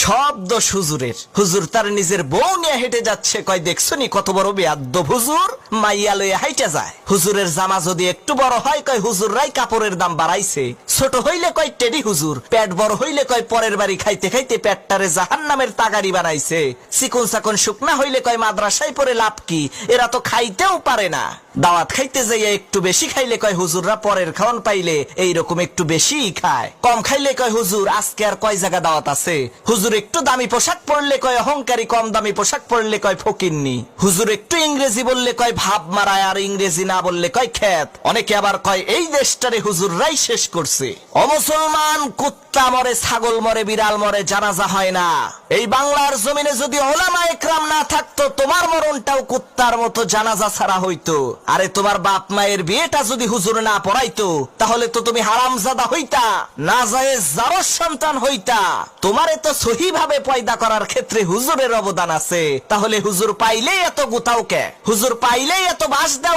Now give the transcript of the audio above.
সব দোষ হুজুরের। হুজুর তার নিজের বউ নিয়ে হেঁটে যাচ্ছে, কয় দেখছো নি কত বড় বেয়াদ্দব হুজুর, মাইয়া লইয়া হাইটা যায়। হুজুরের জামা যদি একটু বড় হয়, কয় হুজুররাই কাপড়ের দাম বাড়াইছে। ছোট হইলে কয় টেডি হুজুর, পেট বড় হইলে কয় পরের বাড়ি খাইতে খাইতে পেটটারে জাহান্নামের তাগারি বানাইছে। চিকন চাকন শুকনা হইলে কয় মাদ্রাসায় পড়ে লাভ কি, এরা তো খাইতেও পারে না। দাওয়াত খাইতে যাইয়া একটু বেশি খাইলে কয় হুজুররা পরের খাওয়ান পাইলে এইরকম একটু বেশি খায়। কম খাইলে কয় হুজুর আজকে আর কয় জায়গা দাওয়াত আছে। হুজুর একটু দামি পোশাক পরলে কয় অহংকারী, কম দামি পোশাক পরলে কয় ফকিন্নি। হুজুর একটু ইংরেজি বললে কয় ভাব মারায়, আর ইংরেজি না বললে কয় খ্যাত। অনেকে আবার কয় এই দেশটারে হুজুররাই শেষ করছে। অমুসলমান, কুত্তা মরে, ছাগল মরে, বিড়াল মরে, জানাজা হয় না। এই বাংলার জমিনে যদি ওলামা একরাম না থাকতো, তোমার মরণটাও কুত্তার মতো জানাজা ছাড়া হইতো। আরে তোমার বাপ মায়ের বিয়েটা যদি হুজুর না পড়াইতো, তাহলে তো তুমি হারামজাদা হইতা, নাজায়েজ জারজ সন্তান হইতা। তোমারে তো সহি ভাবে পয়দা করার ক্ষেত্রে হুজুরের অবদান আছে। তাহলে হুজুর পাইলেই এত গুতাও কে? হুজুর পাইলেই এত বাস দাও